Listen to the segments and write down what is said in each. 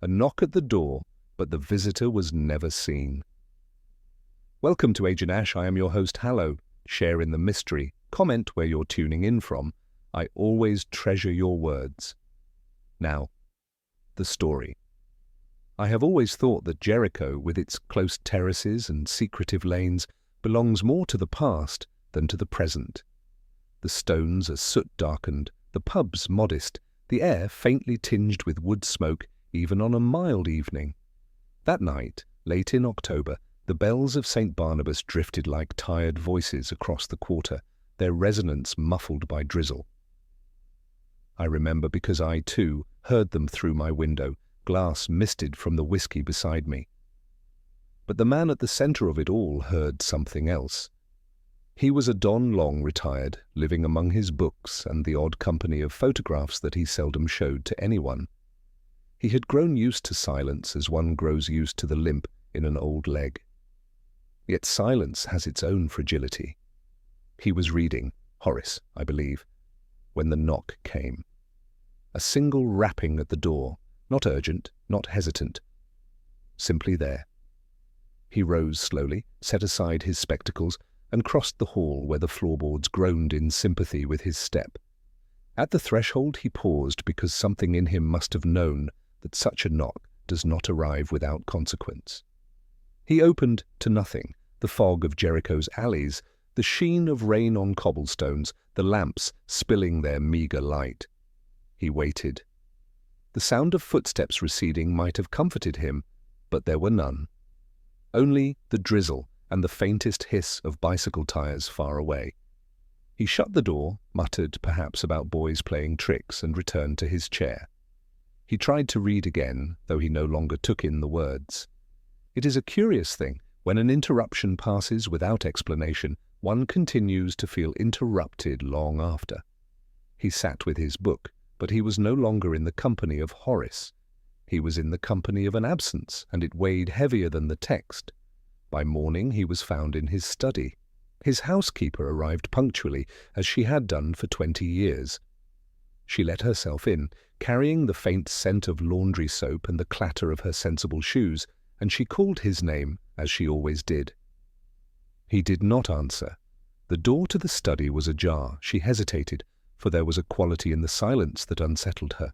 A knock at the door, but the visitor was never seen. Welcome to Agent Ash. I am your host, Hallo. Share in the mystery. Comment where you're tuning in from. I always treasure your words. Now, the story. I have always thought that Jericho, with its close terraces and secretive lanes, belongs more to the past than to the present. The stones are soot-darkened, the pubs modest, the air faintly tinged with wood smoke even on a mild evening. That night, late in October, the bells of St. Barnabas drifted like tired voices across the quarter, their resonance muffled by drizzle. I remember because I, too, heard them through my window, glass misted from the whiskey beside me. But the man at the centre of it all heard something else. He was a Don long retired, living among his books and the odd company of photographs that he seldom showed to anyone. He had grown used to silence as one grows used to the limp in an old leg. Yet silence has its own fragility. He was reading, Horace, I believe, when the knock came. A single rapping at the door, not urgent, not hesitant. Simply there. He rose slowly, set aside his spectacles, and crossed the hall where the floorboards groaned in sympathy with his step. At the threshold he paused because something in him must have known that such a knock does not arrive without consequence. He opened to nothing, the fog of Jericho's alleys, the sheen of rain on cobblestones, the lamps spilling their meagre light. He waited. The sound of footsteps receding might have comforted him, but there were none. Only the drizzle and the faintest hiss of bicycle tires far away. He shut the door, muttered perhaps about boys playing tricks, and returned to his chair. He tried to read again, though he no longer took in the words. It is a curious thing, when an interruption passes without explanation, one continues to feel interrupted long after. He sat with his book, but he was no longer in the company of Horace. He was in the company of an absence, and it weighed heavier than the text. By morning he was found in his study. His housekeeper arrived punctually, as she had done for 20 years. She let herself in, carrying the faint scent of laundry soap and the clatter of her sensible shoes, and she called his name, as she always did. He did not answer. The door to the study was ajar. She hesitated, for there was a quality in the silence that unsettled her.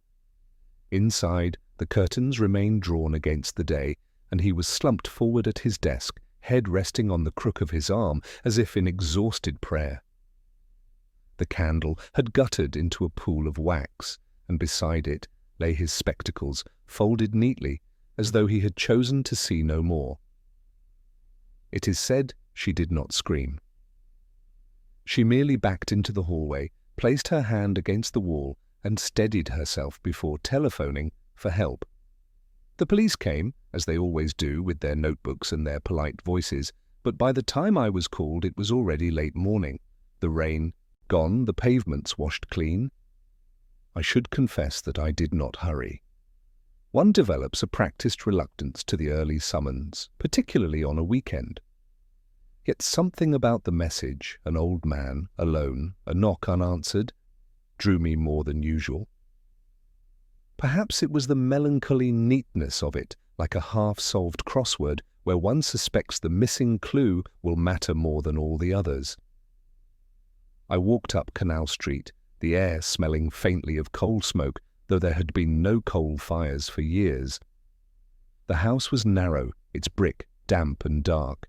Inside, the curtains remained drawn against the day, and he was slumped forward at his desk, head resting on the crook of his arm, as if in exhausted prayer. The candle had guttered into a pool of wax, and beside it lay his spectacles, folded neatly, as though he had chosen to see no more. It is said she did not scream. She merely backed into the hallway, placed her hand against the wall, and steadied herself before telephoning for help. The police came, as they always do, with their notebooks and their polite voices, but by the time I was called it was already late morning. The rain gone, the pavements washed clean. I should confess that I did not hurry. One develops a practiced reluctance to the early summons, particularly on a weekend. Yet something about the message, an old man, alone, a knock unanswered, drew me more than usual. Perhaps it was the melancholy neatness of it, like a half-solved crossword, where one suspects the missing clue will matter more than all the others. I walked up Canal Street, the air smelling faintly of coal smoke, though there had been no coal fires for years. The house was narrow, its brick damp and dark.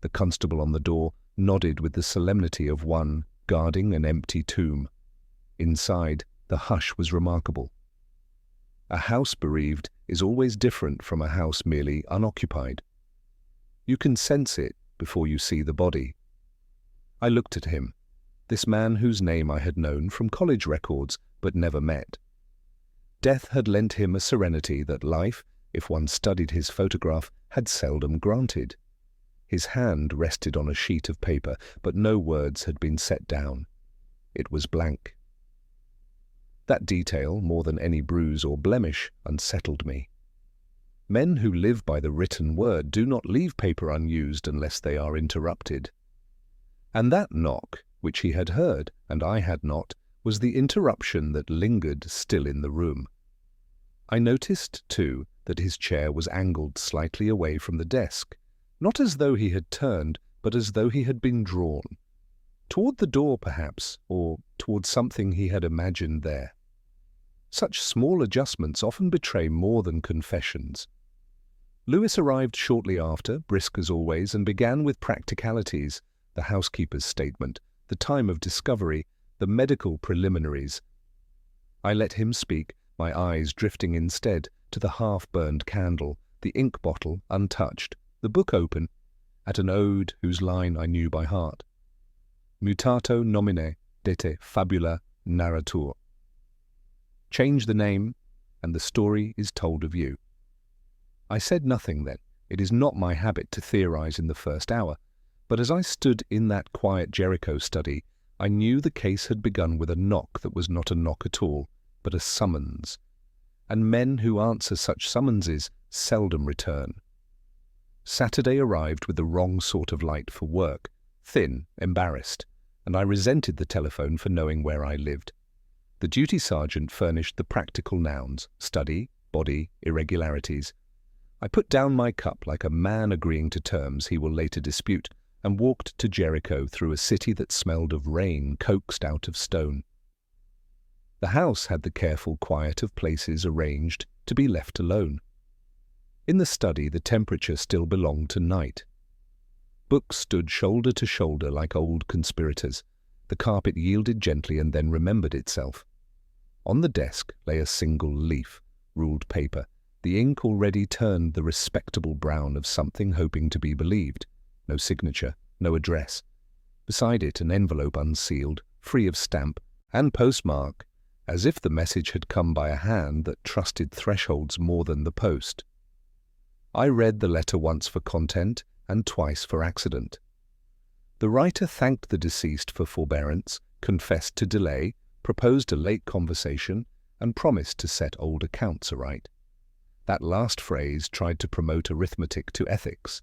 The constable on the door nodded with the solemnity of one guarding an empty tomb. Inside, the hush was remarkable. A house bereaved is always different from a house merely unoccupied. You can sense it before you see the body. I looked at him, this man whose name I had known from college records but never met. Death had lent him a serenity that life, if one studied his photograph, had seldom granted. His hand rested on a sheet of paper, but no words had been set down. It was blank. That detail, more than any bruise or blemish, unsettled me. Men who live by the written word do not leave paper unused unless they are interrupted. And that knock, which he had heard, and I had not, was the interruption that lingered still in the room. I noticed, too, that his chair was angled slightly away from the desk, not as though he had turned, but as though he had been drawn. Toward the door, perhaps, or toward something he had imagined there. Such small adjustments often betray more than confessions. Lewis arrived shortly after, brisk as always, and began with practicalities, the housekeeper's statement, the time of discovery, the medical preliminaries. I let him speak, my eyes drifting instead to the half-burned candle, the ink bottle untouched, the book open, at an ode whose line I knew by heart. Mutato nomine dete fabula narratur. Change the name, and the story is told of you. I said nothing then. It is not my habit to theorize in the first hour, but as I stood in that quiet Jericho study, I knew the case had begun with a knock that was not a knock at all, but a summons. And men who answer such summonses seldom return. Saturday arrived with the wrong sort of light for work, thin, embarrassed, and I resented the telephone for knowing where I lived. The duty sergeant furnished the practical nouns, study, body, irregularities. I put down my cup like a man agreeing to terms he will later dispute, and walked to Jericho through a city that smelled of rain coaxed out of stone. The house had the careful quiet of places arranged to be left alone. In the study the temperature still belonged to night. Books stood shoulder to shoulder like old conspirators. The carpet yielded gently and then remembered itself. On the desk lay a single leaf, ruled paper, the ink already turned the respectable brown of something hoping to be believed. No signature, no address. Beside it an envelope unsealed, free of stamp and postmark, as if the message had come by a hand that trusted thresholds more than the post. I read the letter once for content and twice for accident. The writer thanked the deceased for forbearance, confessed to delay, proposed a late conversation, and promised to set old accounts aright. That last phrase tried to promote arithmetic to ethics.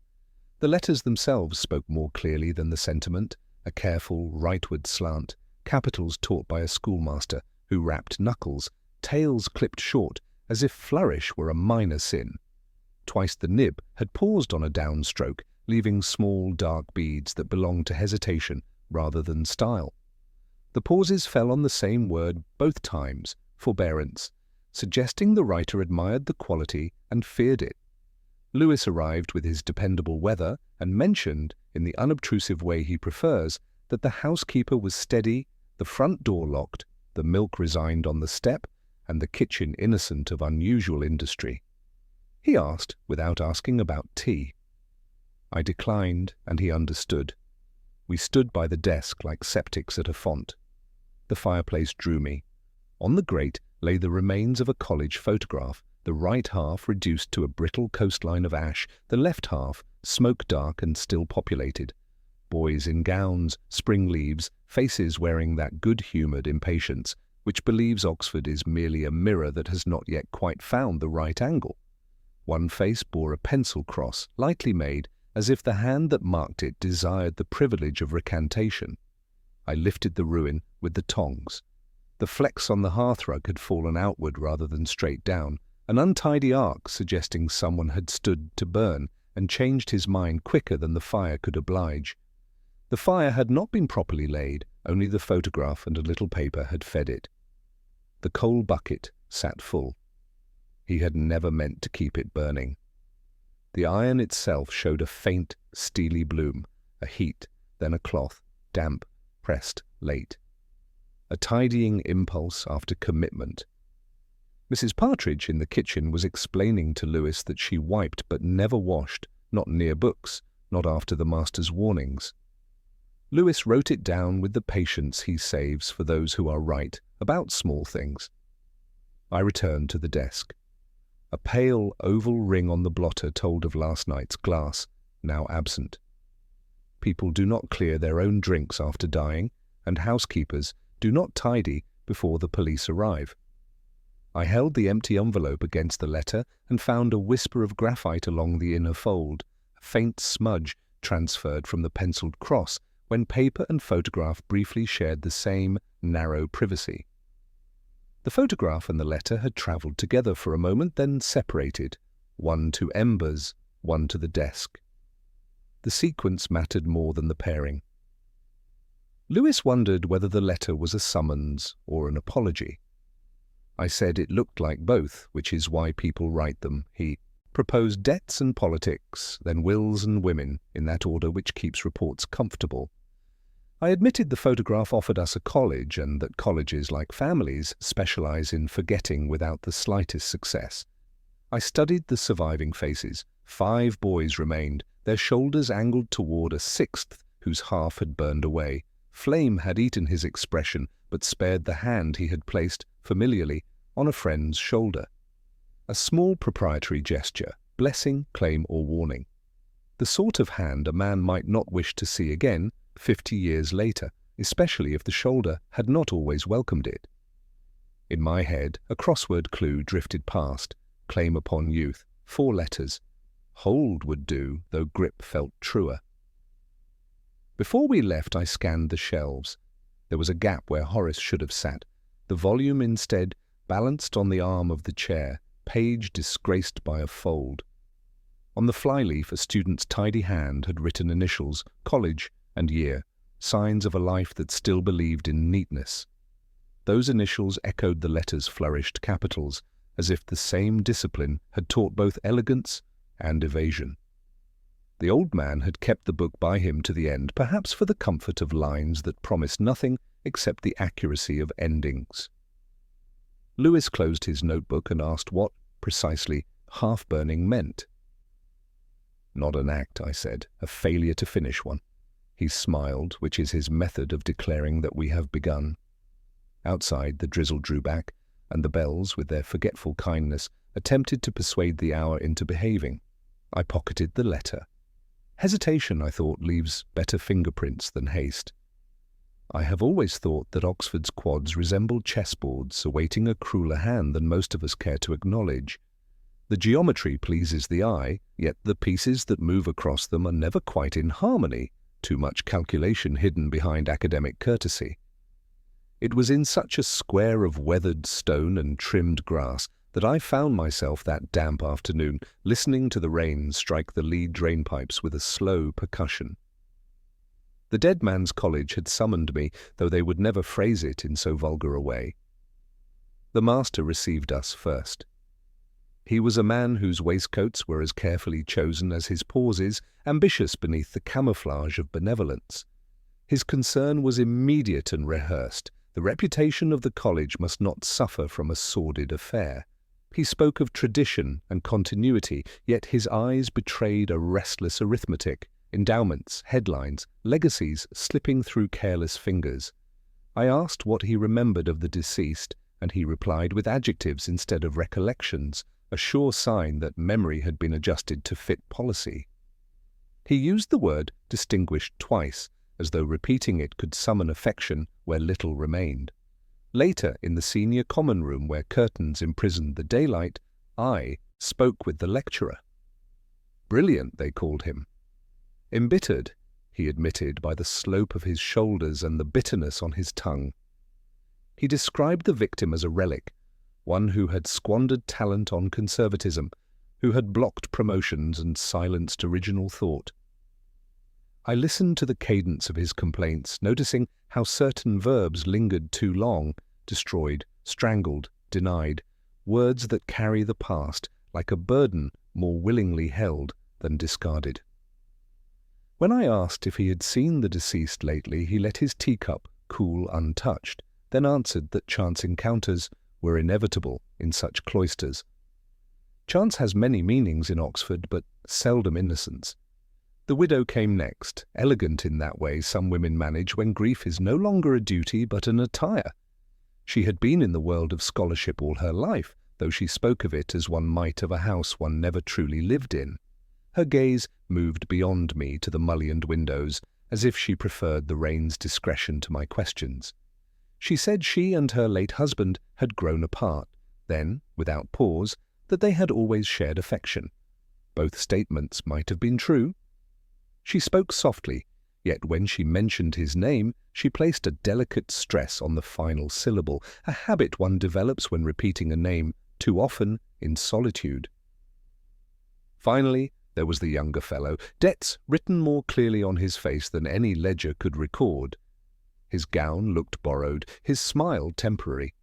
The letters themselves spoke more clearly than the sentiment, a careful rightward slant, capitals taught by a schoolmaster who rapped knuckles, tails clipped short, as if flourish were a minor sin. Twice the nib had paused on a downstroke, leaving small dark beads that belonged to hesitation rather than style. The pauses fell on the same word both times, forbearance, suggesting the writer admired the quality and feared it. Lewis arrived with his dependable weather and mentioned, in the unobtrusive way he prefers, that the housekeeper was steady, the front door locked, the milk resigned on the step, and the kitchen innocent of unusual industry. He asked, without asking, about tea. I declined, and he understood. We stood by the desk like septics at a font. The fireplace drew me. On the grate lay the remains of a college photograph, the right half reduced to a brittle coastline of ash, the left half smoke-dark and still populated. Boys in gowns, spring leaves, faces wearing that good-humoured impatience which believes Oxford is merely a mirror that has not yet quite found the right angle. One face bore a pencil cross, lightly made, as if the hand that marked it desired the privilege of recantation. I lifted the ruin with the tongs. The flecks on the hearthrug had fallen outward rather than straight down, an untidy arc suggesting someone had stood to burn and changed his mind quicker than the fire could oblige. The fire had not been properly laid, only the photograph and a little paper had fed it. The coal bucket sat full. He had never meant to keep it burning. The iron itself showed a faint, steely bloom, a heat, then a cloth, damp, pressed, late. A tidying impulse after commitment. Mrs. Partridge in the kitchen was explaining to Lewis that she wiped but never washed, not near books, not after the master's warnings. Lewis wrote it down with the patience he saves for those who are right about small things. I returned to the desk. A pale oval ring on the blotter told of last night's glass, now absent. People do not clear their own drinks after dying, and housekeepers do not tidy before the police arrive. I held the empty envelope against the letter and found a whisper of graphite along the inner fold, a faint smudge transferred from the penciled cross when paper and photograph briefly shared the same narrow privacy. The photograph and the letter had travelled together for a moment, then separated, one to embers, one to the desk. The sequence mattered more than the pairing. Lewis wondered whether the letter was a summons or an apology. I said it looked like both, which is why people write them. He proposed debts and politics, then wills and women, in that order which keeps reports comfortable. I admitted the photograph offered us a college, and that colleges, like families, specialize in forgetting without the slightest success. I studied the surviving faces. 5 boys remained, their shoulders angled toward a 6th whose half had burned away. Flame had eaten his expression, but spared the hand he had placed, familiarly, on a friend's shoulder. A small proprietary gesture, blessing, claim, or warning. The sort of hand a man might not wish to see again 50 years later, especially if the shoulder had not always welcomed it. In my head, a crossword clue drifted past. Claim upon youth, 4 letters. Hold would do, though grip felt truer. Before we left, I scanned the shelves. There was a gap where Horace should have sat. The volume instead balanced on the arm of the chair, page disgraced by a fold. On the flyleaf, a student's tidy hand had written initials, college and year, signs of a life that still believed in neatness. Those initials echoed the letters' flourished capitals, as if the same discipline had taught both elegance and evasion. The old man had kept the book by him to the end, perhaps for the comfort of lines that promised nothing except the accuracy of endings. Lewis closed his notebook and asked what, precisely, half-burning meant. Not an act, I said, a failure to finish one. He smiled, which is his method of declaring that we have begun. Outside, the drizzle drew back, and the bells, with their forgetful kindness, attempted to persuade the hour into behaving. I pocketed the letter. Hesitation, I thought, leaves better fingerprints than haste. I have always thought that Oxford's quads resembled chessboards awaiting a crueler hand than most of us care to acknowledge. The geometry pleases the eye, yet the pieces that move across them are never quite in harmony, too much calculation hidden behind academic courtesy. It was in such a square of weathered stone and trimmed grass that I found myself that damp afternoon listening to the rain strike the lead drainpipes with a slow percussion. The Dead Man's College had summoned me, though they would never phrase it in so vulgar a way. The master received us first. He was a man whose waistcoats were as carefully chosen as his pauses, ambitious beneath the camouflage of benevolence. His concern was immediate and rehearsed. The reputation of the college must not suffer from a sordid affair. He spoke of tradition and continuity, yet his eyes betrayed a restless arithmetic, endowments, headlines, legacies slipping through careless fingers. I asked what he remembered of the deceased, and he replied with adjectives instead of recollections, a sure sign that memory had been adjusted to fit policy. He used the word distinguished twice, as though repeating it could summon affection where little remained. Later, in the senior common room where curtains imprisoned the daylight, I spoke with the lecturer. Brilliant, they called him. Embittered, he admitted, by the slope of his shoulders and the bitterness on his tongue. He described the victim as a relic, one who had squandered talent on conservatism, who had blocked promotions and silenced original thought. I listened to the cadence of his complaints, noticing how certain verbs lingered too long, destroyed, strangled, denied, words that carry the past like a burden more willingly held than discarded. When I asked if he had seen the deceased lately, he let his teacup cool untouched, then answered that chance encounters were inevitable in such cloisters. Chance has many meanings in Oxford, but seldom innocence. The widow came next, elegant in that way some women manage when grief is no longer a duty but an attire. She had been in the world of scholarship all her life, though she spoke of it as one might of a house one never truly lived in. Her gaze moved beyond me to the mullioned windows, as if she preferred the rain's discretion to my questions. She said she and her late husband had grown apart, then, without pause, that they had always shared affection. Both statements might have been true. She spoke softly, yet when she mentioned his name, she placed a delicate stress on the final syllable, a habit one develops when repeating a name too often in solitude. Finally, there was the younger fellow, debts written more clearly on his face than any ledger could record. His gown looked borrowed, his smile temporary.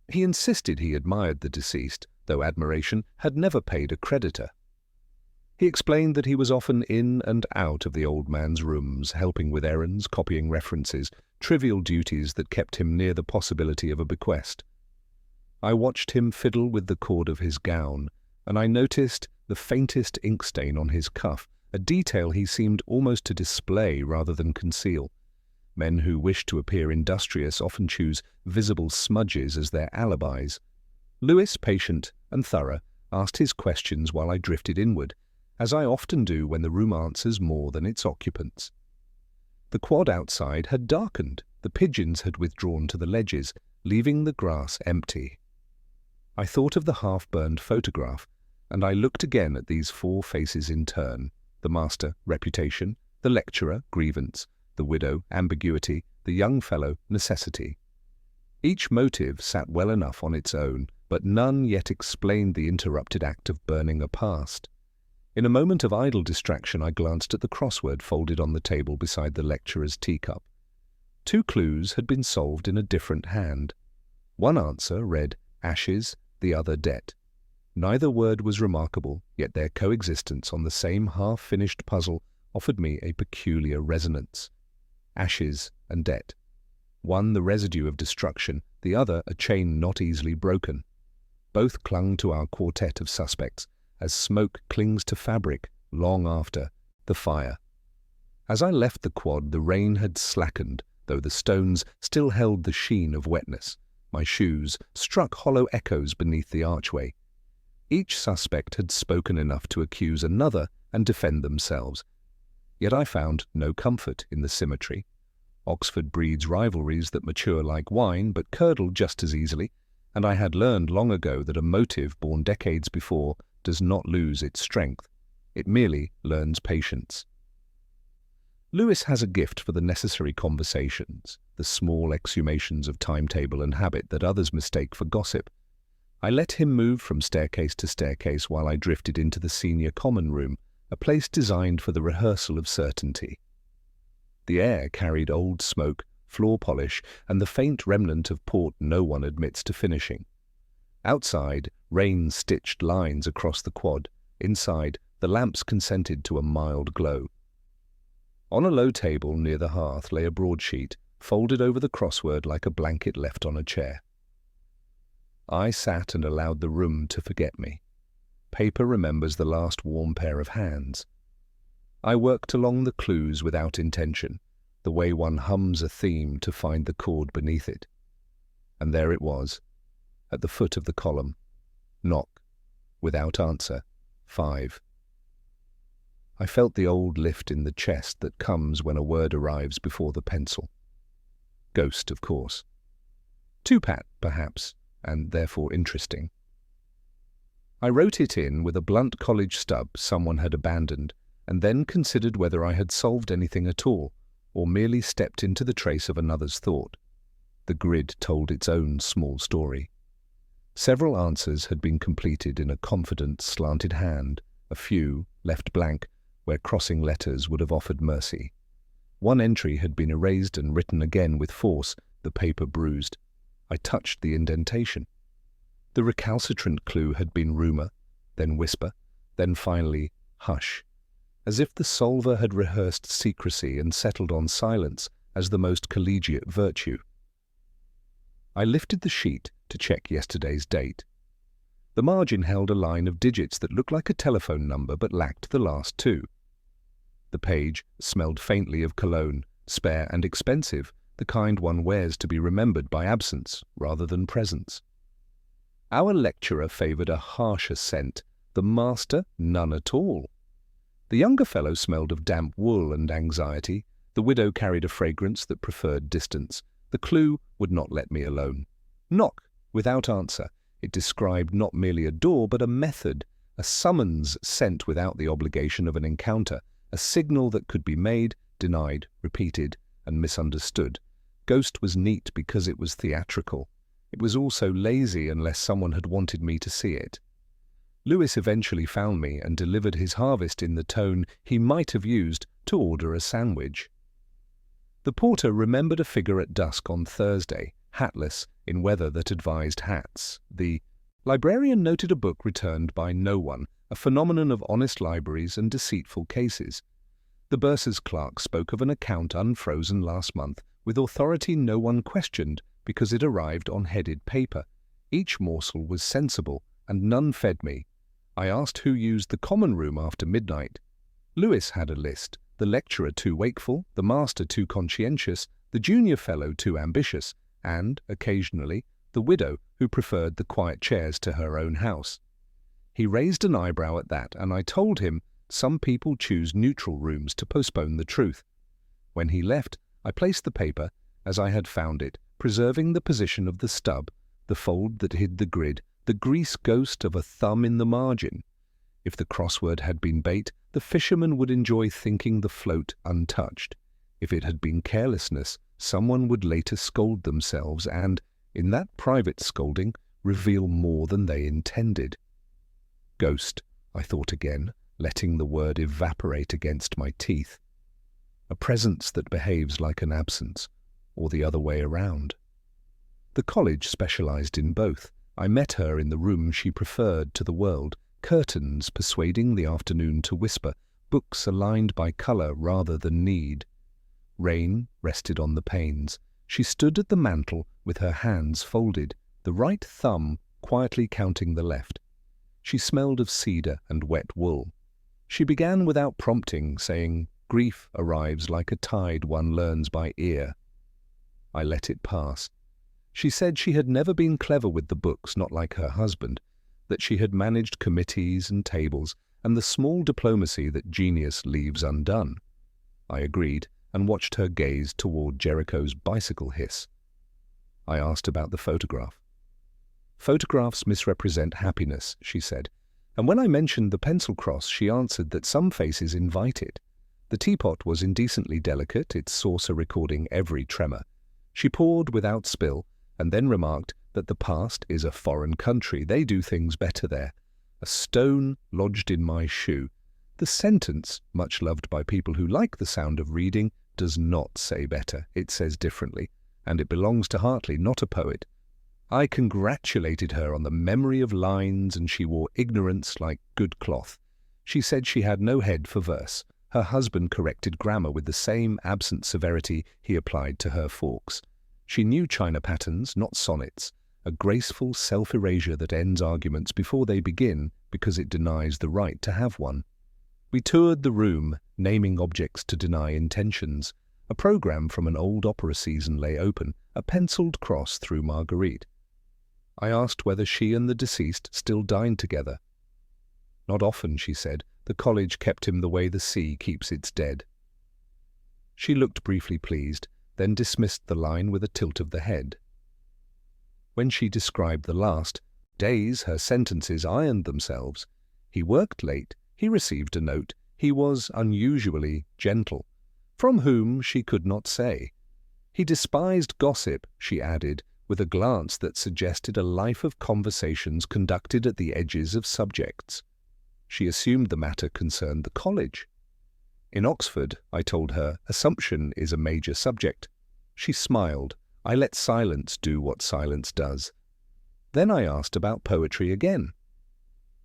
He insisted he admired the deceased, though admiration had never paid a creditor. He explained that he was often in and out of the old man's rooms, helping with errands, copying references, trivial duties that kept him near the possibility of a bequest. I watched him fiddle with the cord of his gown, and I noticed the faintest ink stain on his cuff, a detail he seemed almost to display rather than conceal. Men who wish to appear industrious often choose visible smudges as their alibis. Lewis, patient and thorough, asked his questions while I drifted inward, as I often do when the room answers more than its occupants. The quad outside had darkened, the pigeons had withdrawn to the ledges, leaving the grass empty. I thought of the half-burned photograph, and I looked again at these four faces in turn: the master, reputation; the lecturer, grievance; the widow, ambiguity; the young fellow, necessity. Each motive sat well enough on its own, but none yet explained the interrupted act of burning a past. In a moment of idle distraction, I glanced at the crossword folded on the table beside the lecturer's teacup. 2 clues had been solved in a different hand. One answer read ashes, the other debt. Neither word was remarkable, yet their coexistence on the same half-finished puzzle offered me a peculiar resonance. Ashes and debt. One the residue of destruction, the other a chain not easily broken. Both clung to our quartet of suspects, as smoke clings to fabric long after the fire. As I left the quad, the rain had slackened, though the stones still held the sheen of wetness. My shoes struck hollow echoes beneath the archway. Each suspect had spoken enough to accuse another and defend themselves. Yet I found no comfort in the symmetry. Oxford breeds rivalries that mature like wine but curdle just as easily, and I had learned long ago that a motive born decades before does not lose its strength. It merely learns patience. Lewis has a gift for the necessary conversations, the small exhumations of timetable and habit that others mistake for gossip. I let him move from staircase to staircase while I drifted into the senior common room, a place designed for the rehearsal of certainty. The air carried old smoke, floor polish, and the faint remnant of port no one admits to finishing. Outside, rain stitched lines across the quad. Inside, the lamps consented to a mild glow. On a low table near the hearth lay a broadsheet, folded over the crossword like a blanket left on a chair. I sat and allowed the room to forget me. Paper remembers the last warm pair of hands. I worked along the clues without intention, the way one hums a theme to find the chord beneath it. And there it was, at the foot of the column. Knock. Without answer. 5. I felt the old lift in the chest that comes when a word arrives before the pencil. Ghost, of course. Too pat, perhaps, and therefore interesting. I wrote it in with a blunt college stub someone had abandoned, and then considered whether I had solved anything at all, or merely stepped into the trace of another's thought. The grid told its own small story. Several answers had been completed in a confident, slanted hand, a few left blank, where crossing letters would have offered mercy. One entry had been erased and written again with force, the paper bruised. I touched the indentation. The recalcitrant clue had been rumour, then whisper, then finally hush, as if the solver had rehearsed secrecy and settled on silence as the most collegiate virtue. I lifted the sheet to check yesterday's date. The margin held a line of digits that looked like a telephone number but lacked the last 2. The page smelled faintly of cologne, spare and expensive, the kind one wears to be remembered by absence rather than presence. Our lecturer favoured a harsher scent, the master none at all. The younger fellow smelled of damp wool and anxiety, the widow carried a fragrance that preferred distance. The clue would not let me alone. Knock, without answer. It described not merely a door, but a method, a summons sent without the obligation of an encounter, a signal that could be made, denied, repeated, and misunderstood. Ghost was neat because it was theatrical. It was also lazy unless someone had wanted me to see it. Lewis eventually found me and delivered his harvest in the tone he might have used to order a sandwich. The porter remembered a figure at dusk on Thursday, hatless, in weather that advised hats. The librarian noted a book returned by no one, a phenomenon of honest libraries and deceitful cases. The bursar's clerk spoke of an account unfrozen last month, with authority no one questioned because it arrived on headed paper. Each morsel was sensible, and none fed me. I asked who used the common room after midnight. Lewis had a list, the lecturer too wakeful, the master too conscientious, the junior fellow too ambitious, and, occasionally, the widow who preferred the quiet chairs to her own house. He raised an eyebrow at that, and I told him some people choose neutral rooms to postpone the truth. When he left, I placed the paper as I had found it, preserving the position of the stub, the fold that hid the grid, the grease ghost of a thumb in the margin. If the crossword had been bait, the fisherman would enjoy thinking the float untouched. If it had been carelessness, someone would later scold themselves and, in that private scolding, reveal more than they intended. Ghost, I thought again, letting the word evaporate against my teeth. A presence that behaves like an absence, or the other way around. The college specialized in both. I met her in the room she preferred to the world, curtains persuading the afternoon to whisper, books aligned by color rather than need. Rain rested on the panes. She stood at the mantel with her hands folded, the right thumb quietly counting the left. She smelled of cedar and wet wool. She began without prompting, saying, "Grief arrives like a tide one learns by ear." I let it pass. She said she had never been clever with the books, not like her husband, that she had managed committees and tables and the small diplomacy that genius leaves undone. I agreed and watched her gaze toward Jericho's bicycle hiss. I asked about the photograph. "Photographs misrepresent happiness," she said, and when I mentioned the pencil cross, she answered that some faces invite it. The teapot was indecently delicate, its saucer recording every tremor. She poured without spill, and then remarked that the past is a foreign country. They do things better there. A stone lodged in my shoe. The sentence, much loved by people who like the sound of reading, does not say better. It says differently, and it belongs to Hartley, not a poet. I congratulated her on the memory of lines, and she wore ignorance like good cloth. She said she had no head for verse. Her husband corrected grammar with the same absent severity he applied to her forks. She knew china patterns, not sonnets, a graceful self-erasure that ends arguments before they begin because it denies the right to have one. We toured the room, naming objects to deny intentions. A program from an old opera season lay open, a penciled cross through Marguerite. I asked whether she and the deceased still dined together. "Not often," she said. "The college kept him the way the sea keeps its dead." She looked briefly pleased, then dismissed the line with a tilt of the head. When she described the last days, her sentences ironed themselves. He worked late, he received a note, he was unusually gentle. From whom she could not say. He despised gossip, she added, with a glance that suggested a life of conversations conducted at the edges of subjects. She assumed the matter concerned the college. In Oxford, I told her, assumption is a major subject. She smiled. I let silence do what silence does. Then I asked about poetry again.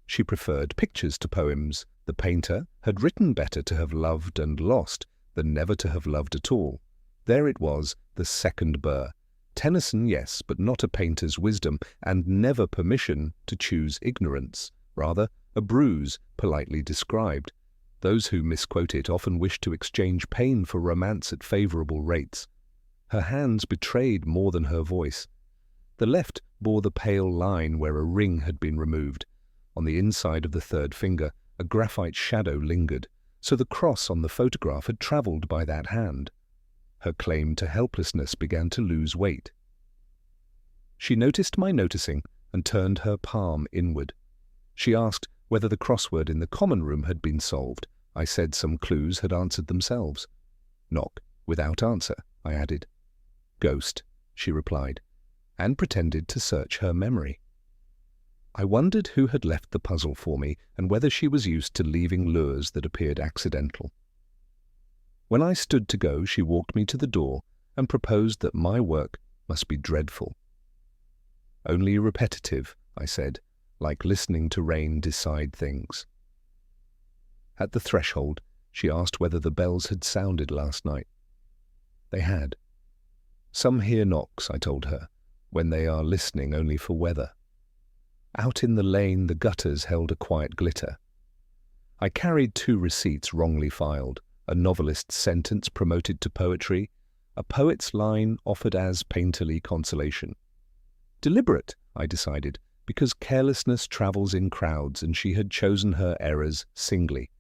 She preferred pictures to poems. The painter had written better to have loved and lost than never to have loved at all. There it was, the second burr. Tennyson, yes, but not a painter's wisdom, and never permission to choose ignorance. Rather, a bruise, politely described. Those who misquote it often wish to exchange pain for romance at favorable rates. Her hands betrayed more than her voice. The left bore the pale line where a ring had been removed. On the inside of the third finger, a graphite shadow lingered, so the cross on the photograph had travelled by that hand. Her claim to helplessness began to lose weight. She noticed my noticing and turned her palm inward. She asked whether the crossword in the common room had been solved. I said some clues had answered themselves. "Knock, without answer," I added. "Ghost," she replied, and pretended to search her memory. I wondered who had left the puzzle for me and whether she was used to leaving lures that appeared accidental. When I stood to go, she walked me to the door and proposed that my work must be dreadful. "Only repetitive," I said, "like listening to rain decide things." At the threshold, she asked whether the bells had sounded last night. They had. "Some hear knocks," I told her, "when they are listening only for weather." Out in the lane, the gutters held a quiet glitter. I carried 2 receipts wrongly filed, a novelist's sentence promoted to poetry, a poet's line offered as painterly consolation. Deliberate, I decided, because carelessness travels in crowds and she had chosen her errors singly.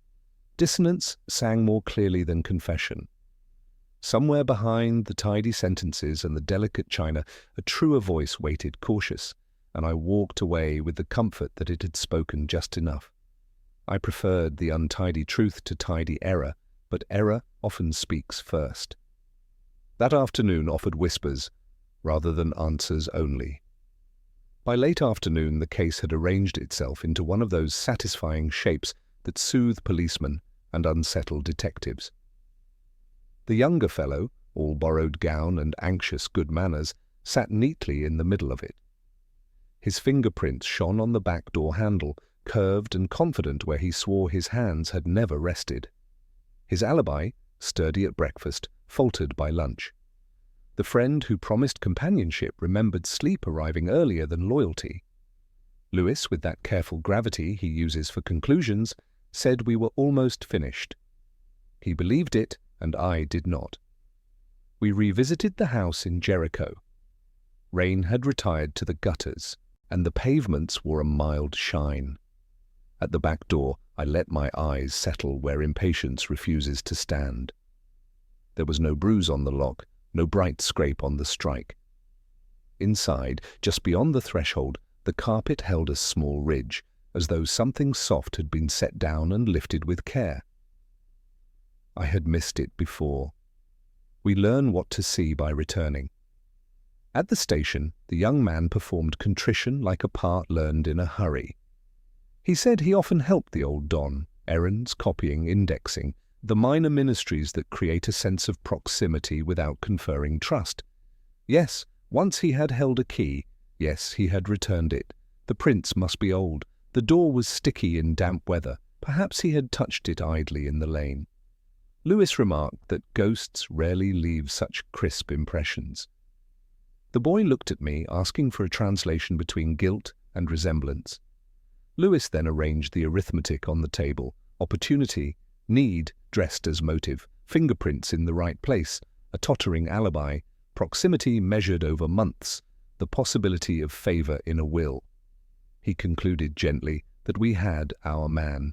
Dissonance sang more clearly than confession. Somewhere behind the tidy sentences and the delicate china, a truer voice waited cautious, and I walked away with the comfort that it had spoken just enough. I preferred the untidy truth to tidy error, but error often speaks first. That afternoon offered whispers, rather than answers only. By late afternoon, the case had arranged itself into one of those satisfying shapes that soothe policemen and unsettle detectives. The younger fellow, all borrowed gown and anxious good manners, sat neatly in the middle of it. His fingerprints shone on the back door handle, curved and confident where he swore his hands had never rested. His alibi, sturdy at breakfast, faltered by lunch. The friend who promised companionship remembered sleep arriving earlier than loyalty. Lewis, with that careful gravity he uses for conclusions, said we were almost finished. He believed it, and I did not. We revisited the house in Jericho. Rain had retired to the gutters, and the pavements wore a mild shine. At the back door, I let my eyes settle where impatience refuses to stand. There was no bruise on the lock, no bright scrape on the strike. Inside, just beyond the threshold, the carpet held a small ridge, as though something soft had been set down and lifted with care. I had missed it before. We learn what to see by returning. At the station, the young man performed contrition like a part learned in a hurry. He said he often helped the old Don, errands, copying, indexing, the minor ministries that create a sense of proximity without conferring trust. Yes, once he had held a key. Yes, he had returned it. The prints must be old. The door was sticky in damp weather. Perhaps he had touched it idly in the lane. Lewis remarked that ghosts rarely leave such crisp impressions. The boy looked at me, asking for a translation between guilt and resemblance. Lewis then arranged the arithmetic on the table: opportunity, need dressed as motive, fingerprints in the right place, a tottering alibi, proximity measured over months, the possibility of favor in a will. He concluded gently that we had our man.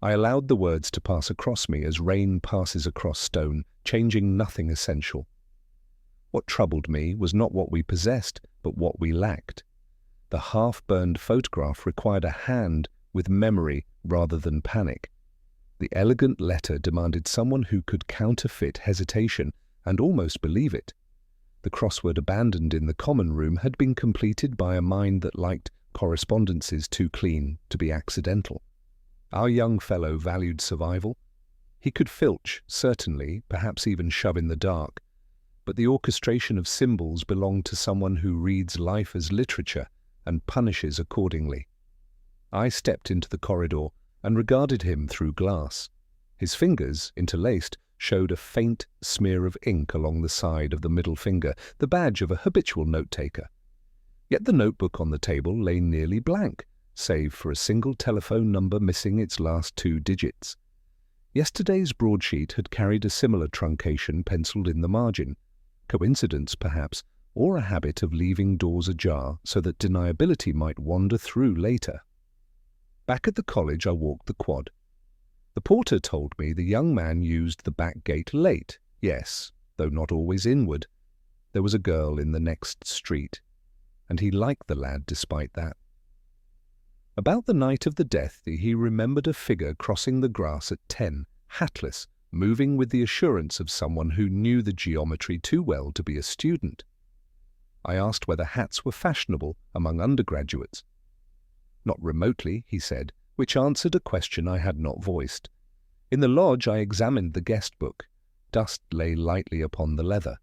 I allowed the words to pass across me as rain passes across stone, changing nothing essential. What troubled me was not what we possessed, but what we lacked. The half-burned photograph required a hand with memory rather than panic. The elegant letter demanded someone who could counterfeit hesitation and almost believe it. The crossword abandoned in the common room had been completed by a mind that liked correspondences too clean to be accidental. Our young fellow valued survival. He could filch, certainly, perhaps even shove in the dark, but the orchestration of symbols belonged to someone who reads life as literature and punishes accordingly. I stepped into the corridor and regarded him through glass. His fingers, interlaced, showed a faint smear of ink along the side of the middle finger, the badge of a habitual note-taker. Yet the notebook on the table lay nearly blank, save for a single telephone number missing its last 2 digits. Yesterday's broadsheet had carried a similar truncation penciled in the margin. Coincidence, perhaps, or a habit of leaving doors ajar so that deniability might wander through later. Back at the college, I walked the quad. The porter told me the young man used the back gate late, yes, though not always inward. There was a girl in the next street, and he liked the lad despite that. About the night of the death, he remembered a figure crossing the grass at 10, hatless, moving with the assurance of someone who knew the geometry too well to be a student. I asked whether hats were fashionable among undergraduates. Not remotely, he said, which answered a question I had not voiced. In the lodge I examined the guest book. Dust lay lightly upon the leather.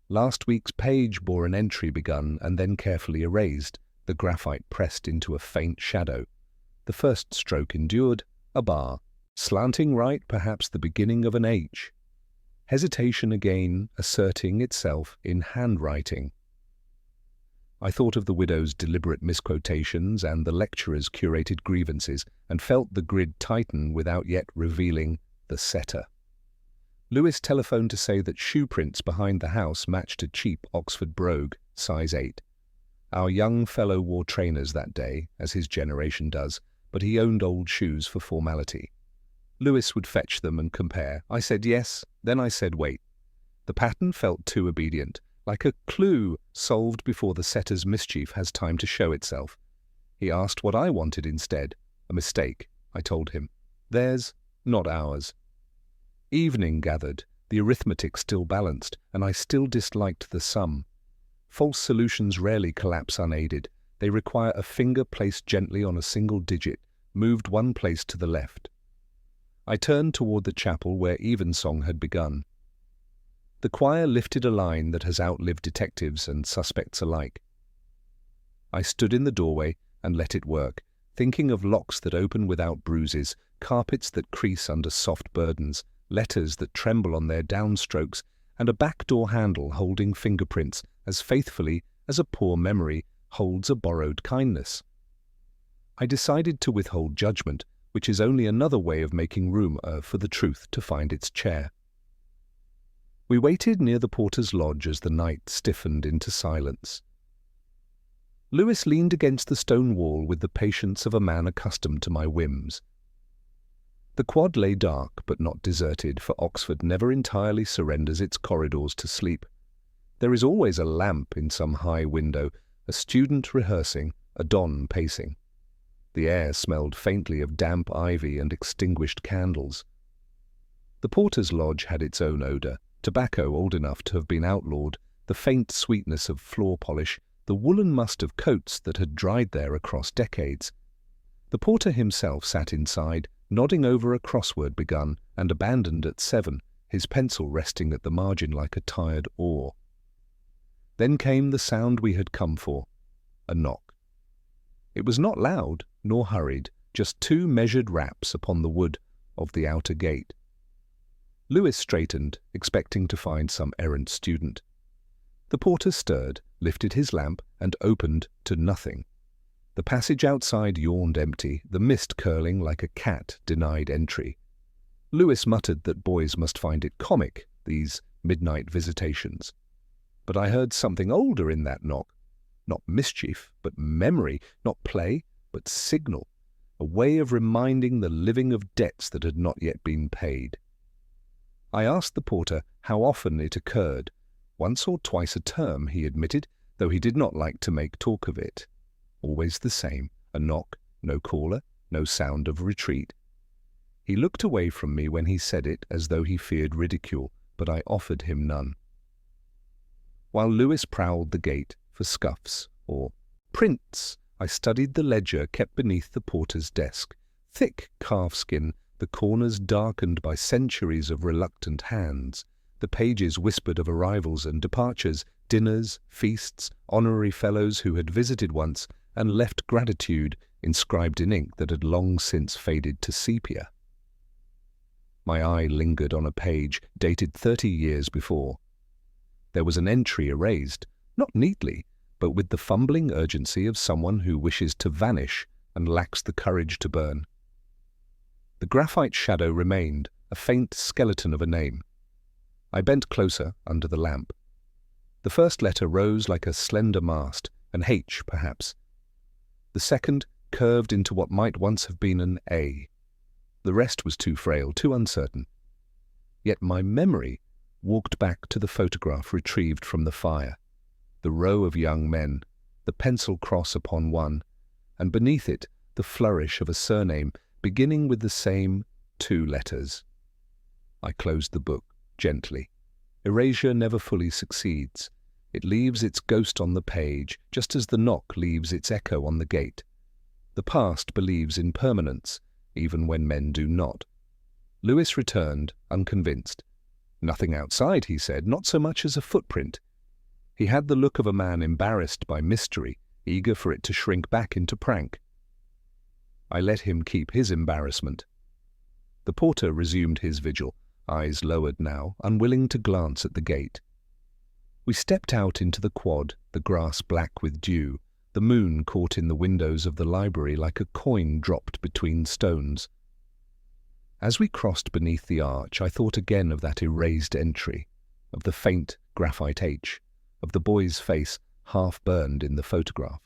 Last week's page bore an entry begun and then carefully erased, the graphite pressed into a faint shadow. The first stroke endured, a bar. Slanting right, perhaps the beginning of an H. Hesitation again, asserting itself in handwriting. I thought of the widow's deliberate misquotations and the lecturer's curated grievances, and felt the grid tighten without yet revealing the setter. Lewis telephoned to say that shoe prints behind the house matched a cheap Oxford brogue, size 8. Our young fellow wore trainers that day, as his generation does, but he owned old shoes for formality. Lewis would fetch them and compare. I said yes, then I said wait. The pattern felt too obedient, like a clue solved before the setter's mischief has time to show itself. He asked what I wanted instead. A mistake, I told him. Theirs, not ours. Evening gathered, the arithmetic still balanced, and I still disliked the sum. False solutions rarely collapse unaided. They require a finger placed gently on a single digit, moved one place to the left. I turned toward the chapel where evensong had begun. The choir lifted a line that has outlived detectives and suspects alike. I stood in the doorway and let it work, thinking of locks that open without bruises, carpets that crease under soft burdens, letters that tremble on their downstrokes, and a back door handle holding fingerprints as faithfully as a poor memory holds a borrowed kindness. I decided to withhold judgment, which is only another way of making room for the truth to find its chair. We waited near the porter's lodge as the night stiffened into silence. Lewis leaned against the stone wall with the patience of a man accustomed to my whims. The quad lay dark but not deserted, for Oxford never entirely surrenders its corridors to sleep. There is always a lamp in some high window, a student rehearsing, a don pacing. The air smelled faintly of damp ivy and extinguished candles. The porter's lodge had its own odour, tobacco old enough to have been outlawed, the faint sweetness of floor polish, the woolen must of coats that had dried there across decades. The porter himself sat inside, nodding over a crossword begun and abandoned at 7, his pencil resting at the margin like a tired oar. Then came the sound we had come for, a knock. It was not loud nor hurried, just 2 measured raps upon the wood of the outer gate. Lewis straightened, expecting to find some errant student. The porter stirred, lifted his lamp, and opened to nothing. The passage outside yawned empty, the mist curling like a cat denied entry. Lewis muttered that boys must find it comic, these midnight visitations. But I heard something older in that knock. Not mischief, but memory, not play, but signal, a way of reminding the living of debts that had not yet been paid. I asked the porter how often it occurred. Once or twice a term, he admitted, though he did not like to make talk of it. Always the same, a knock, no caller, no sound of retreat. He looked away from me when he said it as though he feared ridicule, but I offered him none. While Lewis prowled the gate for scuffs or prints, I studied the ledger kept beneath the porter's desk, thick calfskin, the corners darkened by centuries of reluctant hands. The pages whispered of arrivals and departures, dinners, feasts, honorary fellows who had visited once and left gratitude inscribed in ink that had long since faded to sepia. My eye lingered on a page dated 30 years before. There was an entry erased, not neatly, but with the fumbling urgency of someone who wishes to vanish and lacks the courage to burn. The graphite shadow remained, a faint skeleton of a name. I bent closer under the lamp. The first letter rose like a slender mast, an H perhaps. The second curved into what might once have been an A. The rest was too frail, too uncertain. Yet my memory walked back to the photograph retrieved from the fire, the row of young men, the pencil cross upon one, and beneath it the flourish of a surname beginning with the same 2 letters. I closed the book gently. Erasure never fully succeeds. It leaves its ghost on the page, just as the knock leaves its echo on the gate. The The past believes in permanence, even when men do not. Lewis returned, unconvinced. Nothing outside, he said, not so much as a footprint. He had the look of a man embarrassed by mystery, eager for it to shrink back into prank. I let him keep his embarrassment. The porter resumed his vigil, eyes lowered now, unwilling to glance at the gate. We stepped out into the quad, the grass black with dew, the moon caught in the windows of the library like a coin dropped between stones. As we crossed beneath the arch, I thought again of that erased entry, of the faint graphite H, of the boy's face half burned in the photograph.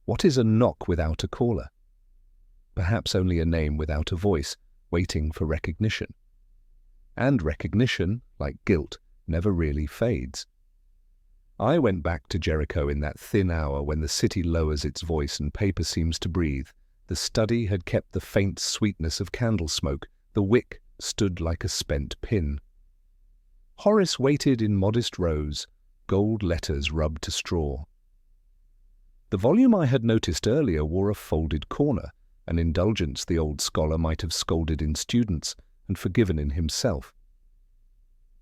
What is a knock without a caller? Perhaps only a name without a voice, waiting for recognition. And recognition, like guilt, never really fades. I went back to Jericho in that thin hour when the city lowers its voice and paper seems to breathe. The study had kept the faint sweetness of candle smoke. The wick stood like a spent pin. Horace waited in modest rows, gold letters rubbed to straw. The volume I had noticed earlier wore a folded corner, an indulgence the old scholar might have scolded in students and forgiven in himself.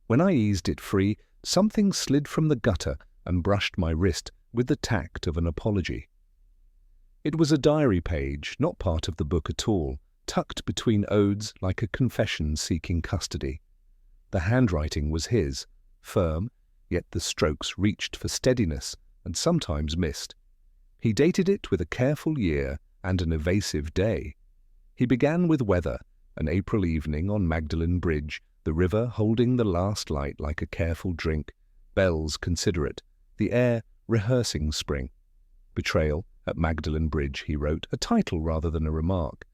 When I eased it free, something slid from the gutter and brushed my wrist with the tact of an apology. It was a diary page, not part of the book at all, tucked between odes like a confession seeking custody. The handwriting was his, firm, yet the strokes reached for steadiness and sometimes missed. He dated it with a careful year and an evasive day. He began with weather, an April evening on Magdalen Bridge, the river holding the last light like a careful drink, bells considerate, the air rehearsing spring. Betrayal at Magdalen Bridge, he wrote, a title rather than a remark.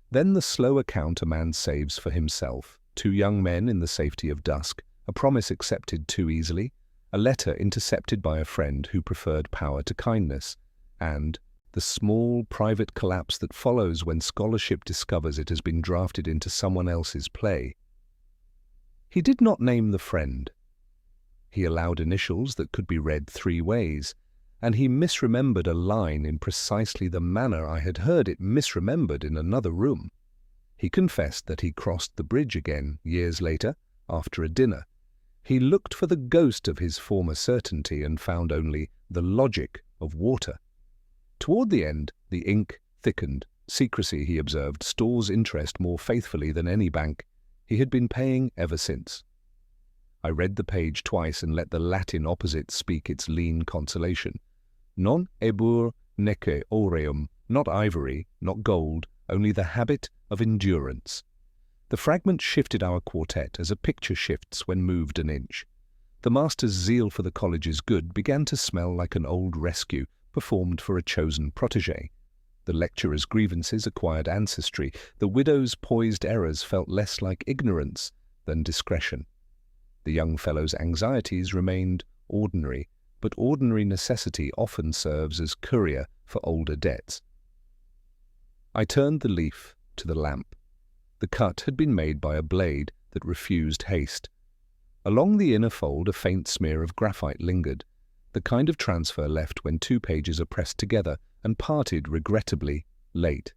Then the slow account a man saves for himself, 2 young men in the safety of dusk, a promise accepted too easily, a letter intercepted by a friend who preferred power to kindness, and the small private collapse that follows when scholarship discovers it has been drafted into someone else's play. He did not name the friend. He allowed initials that could be read 3 ways, and he misremembered a line in precisely the manner I had heard it misremembered in another room. He confessed that he crossed the bridge again years later, after a dinner. He looked for the ghost of his former certainty and found only the logic of water. Toward the end, the ink thickened. Secrecy, he observed, stores interest more faithfully than any bank. He had been paying ever since. I read the page twice and let the Latin opposite speak its lean consolation. Non ebur neque aureum, not ivory, not gold, only the habit of endurance. The fragment shifted our quartet as a picture shifts when moved an inch. The master's zeal for the college's good began to smell like an old rescue performed for a chosen protégé. The lecturer's grievances acquired ancestry. The widow's poised errors felt less like ignorance than discretion. The young fellow's anxieties remained ordinary, but ordinary necessity often serves as courier for older debts. I turned the leaf to the lamp. The cut had been made by a blade that refused haste. Along the inner fold a faint smear of graphite lingered, the kind of transfer left when 2 pages are pressed together and parted regrettably late.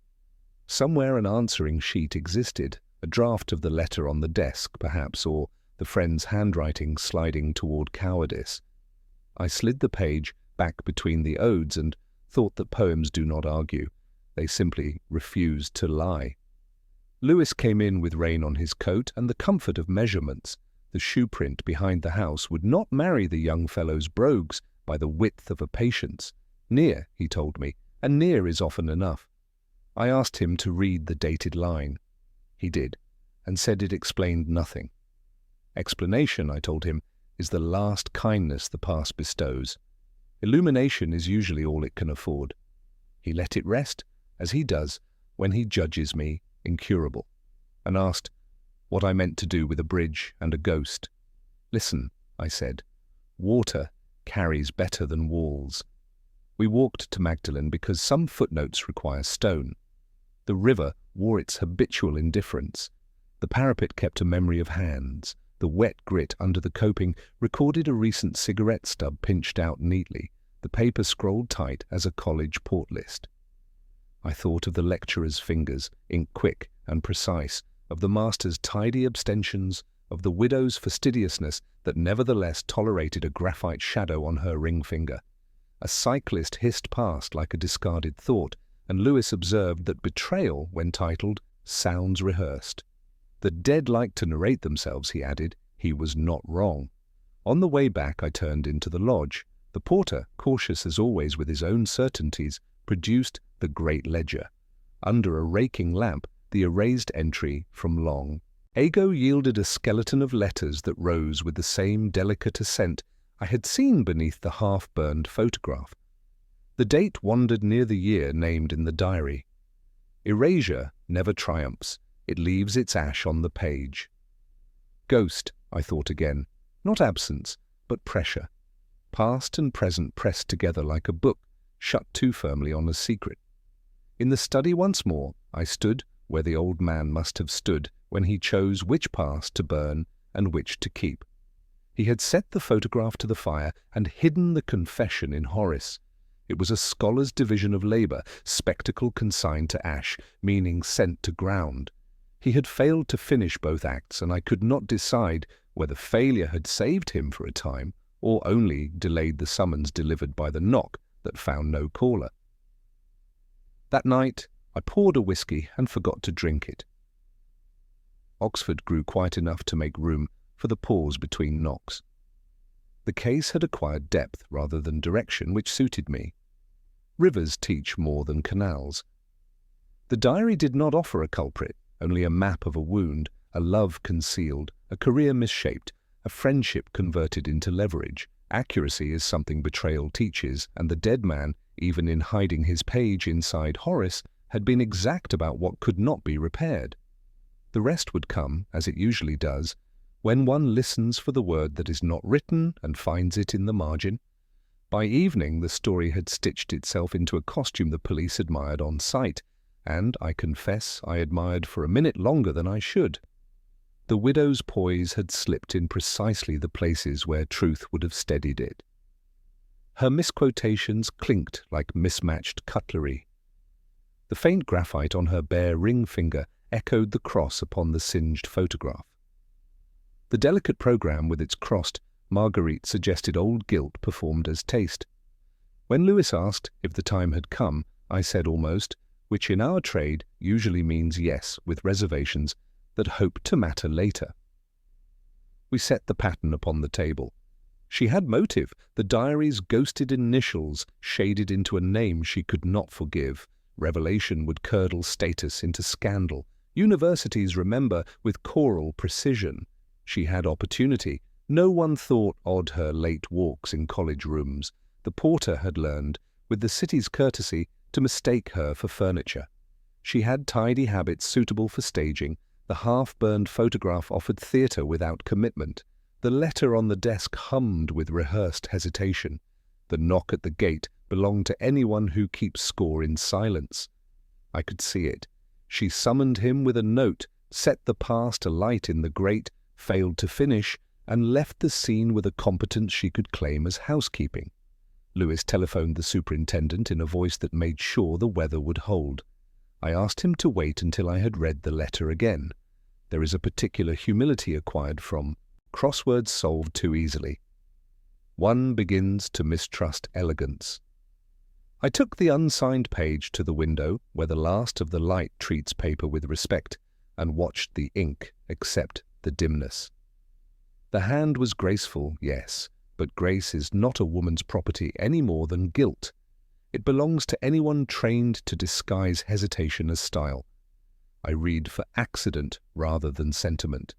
Somewhere an answering sheet existed, a draft of the letter on the desk, perhaps, or the friend's handwriting sliding toward cowardice. I slid the page back between the odes and thought that poems do not argue. They simply refuse to lie. Lewis came in with rain on his coat and the comfort of measurements. The shoe print behind the house would not marry the young fellow's brogues by the width of a patience. Near, he told me, and near is often enough. I asked him to read the dated line. He did, and said it explained nothing. Explanation, I told him, is the last kindness the past bestows. Illumination is usually all it can afford. He let it rest, as he does when he judges me incurable, and asked what I meant to do with a bridge and a ghost. Listen, I said, water carries better than walls. We walked to Magdalen because some footnotes require stone. The river wore its habitual indifference. The parapet kept a memory of hands. The wet grit under the coping recorded a recent cigarette stub pinched out neatly, the paper scrolled tight as a college port list. I thought of the lecturer's fingers, ink quick and precise, of the master's tidy abstentions, of the widow's fastidiousness that nevertheless tolerated a graphite shadow on her ring finger. A cyclist hissed past like a discarded thought, and Lewis observed that betrayal, when titled, sounds rehearsed. The dead like to narrate themselves, he added. He was not wrong. On the way back I turned into the lodge. The porter, cautious as always with his own certainties, produced the great ledger. Under a raking lamp, the erased entry from Long. Ago yielded a skeleton of letters that rose with the same delicate assent I had seen beneath the half-burned photograph. The date wandered near the year named in the diary. Erasure never triumphs. It leaves its ash on the page. Ghost, I thought again. Not absence, but pressure. Past and present pressed together like a book, shut too firmly on a secret. In the study once more, I stood where the old man must have stood when he chose which past to burn and which to keep. He had set the photograph to the fire and hidden the confession in Horace. It was a scholar's division of labour, spectacle consigned to ash, meaning sent to ground. He had failed to finish both acts, and I could not decide whether failure had saved him for a time or only delayed the summons delivered by the knock that found no caller. That night I poured a whisky and forgot to drink it. Oxford grew quiet enough to make room for the pause between knocks. The case had acquired depth rather than direction, which suited me. Rivers teach more than canals. The diary did not offer a culprit, only a map of a wound, a love concealed, a career misshaped, a friendship converted into leverage. Accuracy is something betrayal teaches, and the dead man, even in hiding his page inside Horace, had been exact about what could not be repaired. The rest would come, as it usually does, when one listens for the word that is not written and finds it in the margin. By evening the story had stitched itself into a costume the police admired on sight, and, I confess, I admired for a minute longer than I should. The widow's poise had slipped in precisely the places where truth would have steadied it. Her misquotations clinked like mismatched cutlery. The faint graphite on her bare ring finger echoed the cross upon the singed photograph. The delicate programme with its crossed Marguerite suggested old guilt performed as taste. When Lewis asked if the time had come, I said almost, which in our trade usually means yes, with reservations, that hope to matter later. We set the pattern upon the table. She had motive, the diary's ghosted initials shaded into a name she could not forgive. Revelation would curdle status into scandal. Universities remember with choral precision. She had opportunity. No one thought odd her late walks in college rooms. The porter had learned, with the city's courtesy, to mistake her for furniture. She had tidy habits suitable for staging. The half-burned photograph offered theatre without commitment. The letter on the desk hummed with rehearsed hesitation. The knock at the gate belonged to anyone who keeps score in silence. I could see it. She summoned him with a note, set the past alight in the grate, failed to finish, and left the scene with a competence she could claim as housekeeping. Lewis telephoned the superintendent in a voice that made sure the weather would hold. I asked him to wait until I had read the letter again. There is a particular humility acquired from crosswords solved too easily. One begins to mistrust elegance. I took the unsigned page to the window, where the last of the light treats paper with respect, and watched the ink accept the dimness. The hand was graceful, yes, but grace is not a woman's property any more than guilt. It belongs to anyone trained to disguise hesitation as style. I read for accident rather than sentiment.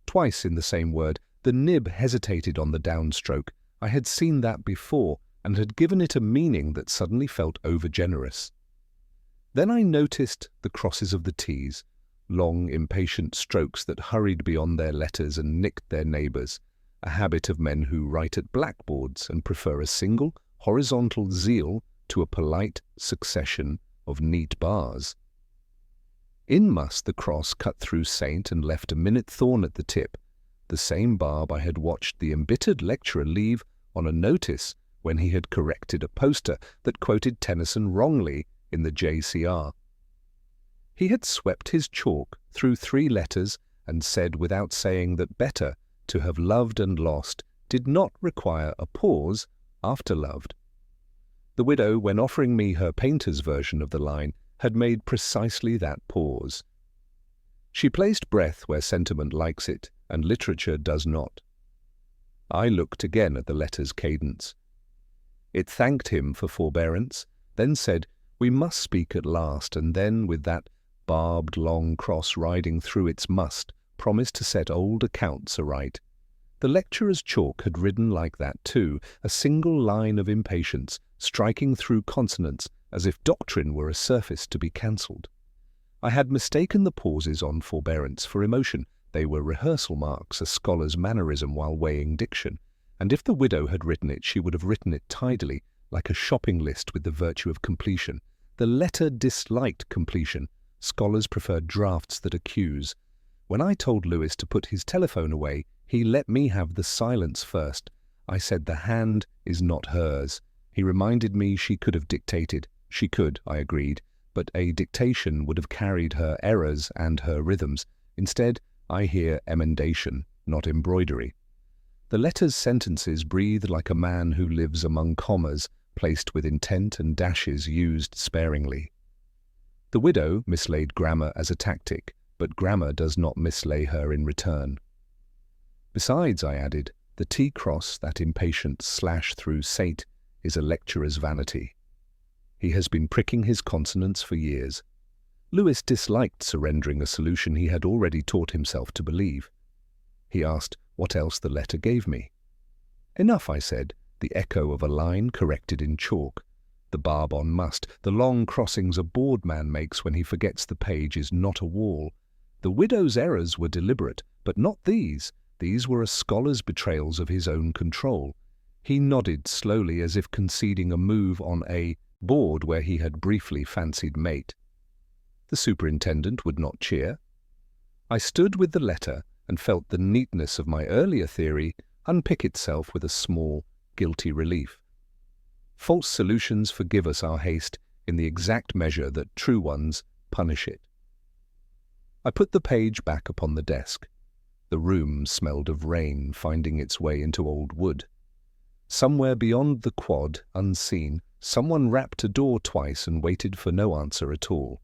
Twice in the same word, the nib hesitated on the downstroke. I had seen that before and had given it a meaning that suddenly felt overgenerous. Then I noticed the crosses of the T's, long, impatient strokes that hurried beyond their letters and nicked their neighbours, a habit of men who write at blackboards and prefer a single, horizontal zeal to a polite succession of neat bars. In must the cross cut through Saint and left a minute thorn at the tip, the same barb I had watched the embittered lecturer leave on a notice when he had corrected a poster that quoted Tennyson wrongly in the JCR. He had swept his chalk through 3 letters and said without saying that better to have loved and lost did not require a pause after loved. The widow, when offering me her painter's version of the line, had made precisely that pause. She placed breath where sentiment likes it, and literature does not. I looked again at the letter's cadence. It thanked him for forbearance, then said, "We must speak at last," and then, with that barbed long cross riding through its must, promised to set old accounts aright. The lecturer's chalk had ridden like that too, a single line of impatience, striking through consonants as if doctrine were a surface to be cancelled. I had mistaken the pauses on forbearance for emotion. They were rehearsal marks, a scholar's mannerism while weighing diction, and if the widow had written it, she would have written it tidily, like a shopping list with the virtue of completion. The letter disliked completion. Scholars preferred drafts that accuse. When I told Lewis to put his telephone away, he let me have the silence first. I said the hand is not hers. He reminded me she could have dictated. She could, I agreed, but a dictation would have carried her errors and her rhythms. Instead, I hear emendation, not embroidery. The letter's sentences breathe like a man who lives among commas, placed with intent and dashes used sparingly. The widow mislaid grammar as a tactic, but grammar does not mislay her in return. Besides, I added, the T-cross, that impatient slash through sate, is a lecturer's vanity. He has been pricking his consonants for years. Lewis disliked surrendering a solution he had already taught himself to believe. He asked what else the letter gave me. Enough, I said, the echo of a line corrected in chalk. The barb on must, the long crossings a bored man makes when he forgets the page is not a wall. The widow's errors were deliberate, but not these. These were a scholar's betrayals of his own control. He nodded slowly as if conceding a move on a board where he had briefly fancied mate. The superintendent would not cheer. I stood with the letter and felt the neatness of my earlier theory unpick itself with a small, guilty relief. False solutions forgive us our haste in the exact measure that true ones punish it. I put the page back upon the desk. The room smelled of rain finding its way into old wood. Somewhere beyond the quad, unseen, someone rapped a door twice and waited for no answer at all.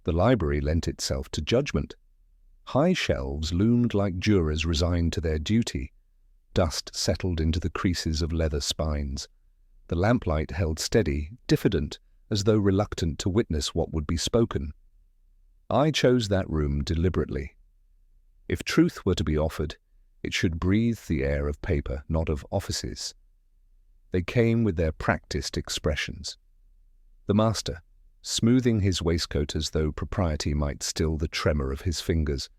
The library lent itself to judgment. High shelves loomed like jurors resigned to their duty. Dust settled into the creases of leather spines. The lamplight held steady, diffident, as though reluctant to witness what would be spoken. I chose that room deliberately. If truth were to be offered, it should breathe the air of paper, not of offices. They came with their practiced expressions. The master, smoothing his waistcoat as though propriety might still the tremor of his fingers.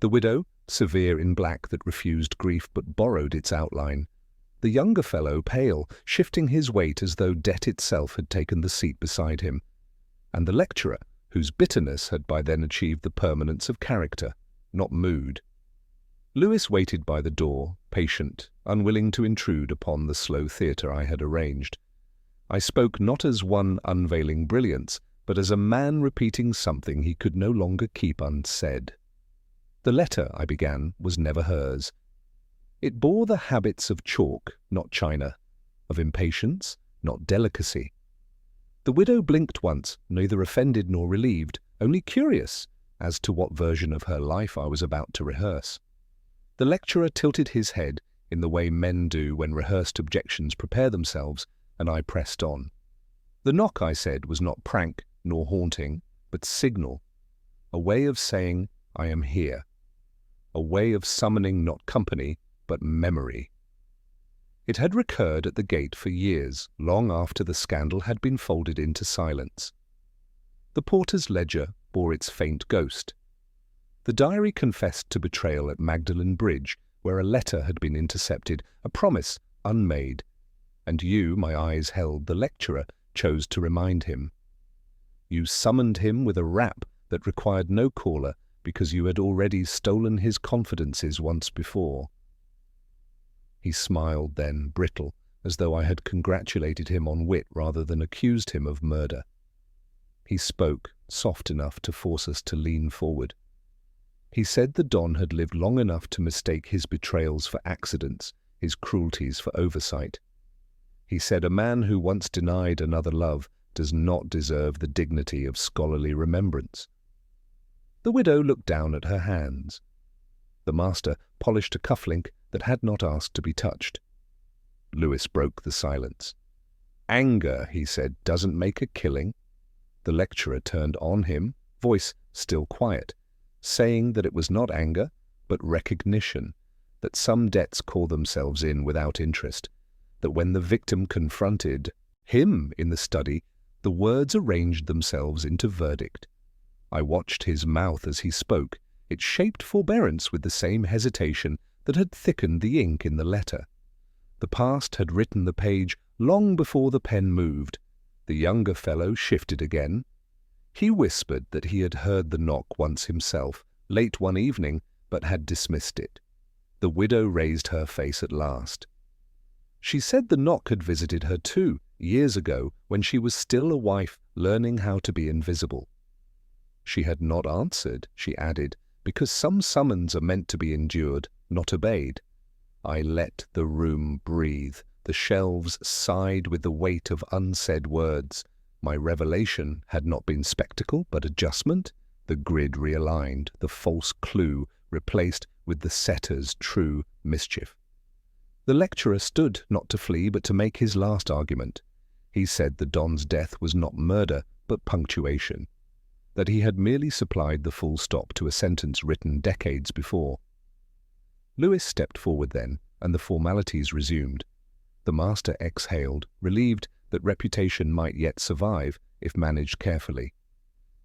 The widow, severe in black that refused grief but borrowed its outline. The younger fellow, pale, shifting his weight as though debt itself had taken the seat beside him. And the lecturer, whose bitterness had by then achieved the permanence of character, not mood. Lewis waited by the door, patient, unwilling to intrude upon the slow theatre I had arranged. I spoke not as one unveiling brilliance, but as a man repeating something he could no longer keep unsaid. The letter, I began, was never hers. It bore the habits of chalk, not china, of impatience, not delicacy. The widow blinked once, neither offended nor relieved, only curious as to what version of her life I was about to rehearse. The lecturer tilted his head in the way men do when rehearsed objections prepare themselves, and I pressed on. The knock, I said, was not prank nor haunting, but signal, a way of saying, I am here, a way of summoning not company, but memory. It had recurred at the gate for years, long after the scandal had been folded into silence. The porter's ledger bore its faint ghost. The diary confessed to betrayal at Magdalen Bridge, where a letter had been intercepted, a promise unmade, and you, my eyes held, the lecturer, chose to remind him. You summoned him with a rap that required no caller because you had already stolen his confidences once before. He smiled then, brittle, as though I had congratulated him on wit rather than accused him of murder. He spoke, soft enough to force us to lean forward. He said the Don had lived long enough to mistake his betrayals for accidents, his cruelties for oversight. He said a man who once denied another love does not deserve the dignity of scholarly remembrance. The widow looked down at her hands. The master polished a cufflink that had not asked to be touched. Lewis broke the silence. "Anger," he said, "doesn't make a killing." The lecturer turned on him, voice still quiet, saying that it was not anger, but recognition, that some debts call themselves in without interest, that when the victim confronted him in the study, the words arranged themselves into verdict. I watched his mouth as he spoke. It shaped forbearance with the same hesitation that had thickened the ink in the letter. The past had written the page long before the pen moved. The younger fellow shifted again. He whispered that he had heard the knock once himself, late one evening, but had dismissed it. The widow raised her face at last. She said the knock had visited her too, years ago, when she was still a wife learning how to be invisible. She had not answered, she added, because some summons are meant to be endured, not obeyed. I let the room breathe. The shelves sighed with the weight of unsaid words. My revelation had not been spectacle, but adjustment. The grid realigned, the false clue replaced with the setter's true mischief. The lecturer stood not to flee, but to make his last argument. He said the Don's death was not murder, but punctuation, that he had merely supplied the full stop to a sentence written decades before. Lewis stepped forward then, and the formalities resumed. The master exhaled, relieved that reputation might yet survive if managed carefully.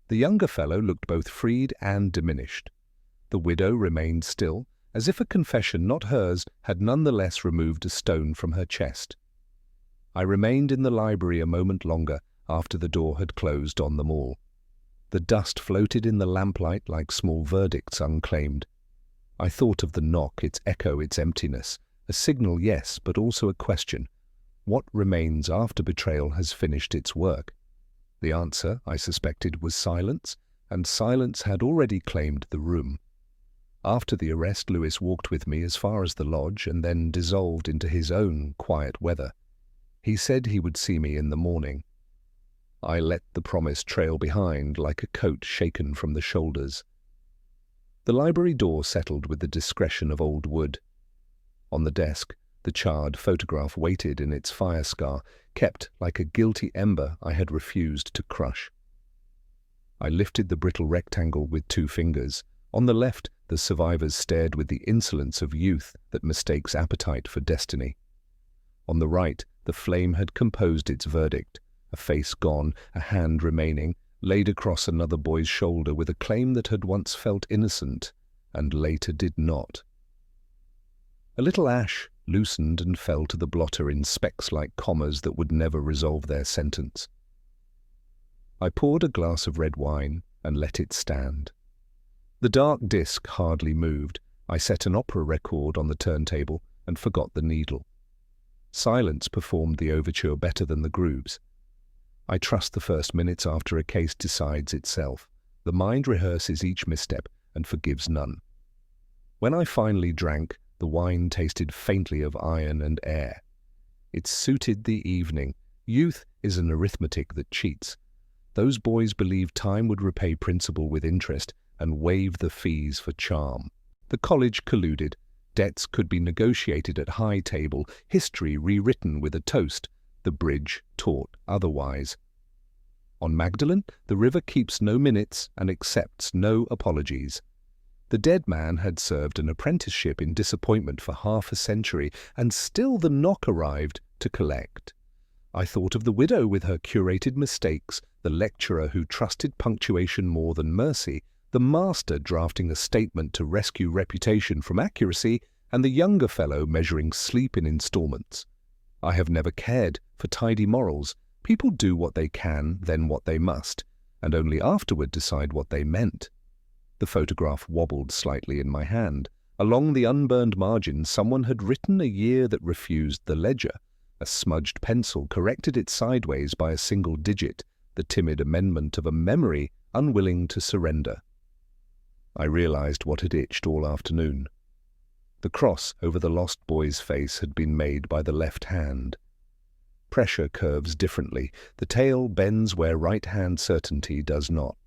The younger fellow looked both freed and diminished. The widow remained still, as if a confession not hers had none the less removed a stone from her chest. I remained in the library a moment longer after the door had closed on them all. The dust floated in the lamplight like small verdicts unclaimed. I thought of the knock, its echo, its emptiness, a signal, yes, but also a question. What remains after betrayal has finished its work? The answer, I suspected, was silence, and silence had already claimed the room. After the arrest, Lewis walked with me as far as the lodge and then dissolved into his own quiet weather. He said he would see me in the morning. I let the promise trail behind like a coat shaken from the shoulders. The library door settled with the discretion of old wood. On the desk, the charred photograph waited in its fire scar, kept like a guilty ember I had refused to crush. I lifted the brittle rectangle with 2 fingers. On the left, the survivors stared with the insolence of youth that mistakes appetite for destiny. On the right, the flame had composed its verdict, a face gone, a hand remaining, laid across another boy's shoulder with a claim that had once felt innocent and later did not. A little ash loosened and fell to the blotter in specks like commas that would never resolve their sentence. I poured a glass of red wine and let it stand. The dark disc hardly moved. I set an opera record on the turntable and forgot the needle. Silence performed the overture better than the grooves. I trust the first minutes after a case decides itself. The mind rehearses each misstep and forgives none. When I finally drank, the wine tasted faintly of iron and air. It suited the evening. Youth is an arithmetic that cheats. Those boys believed time would repay principal with interest and waive the fees for charm. The college colluded. Debts could be negotiated at high table, history rewritten with a toast, the bridge taught otherwise. On Magdalen, the river keeps no minutes and accepts no apologies. The dead man had served an apprenticeship in disappointment for half a century, and still the knock arrived to collect. I thought of the widow with her curated mistakes, the lecturer who trusted punctuation more than mercy, the master drafting a statement to rescue reputation from accuracy, and the younger fellow measuring sleep in installments. I have never cared for tidy morals. People do what they can, then what they must, and only afterward decide what they meant. The photograph wobbled slightly in my hand. Along the unburned margin, someone had written a year that refused the ledger. A smudged pencil corrected it sideways by a single digit. the timid amendment of a memory unwilling to surrender. I realized what had itched all afternoon. The cross over the lost boy's face had been made by the left hand. Pressure curves differently. The tale bends where right-hand certainty does not.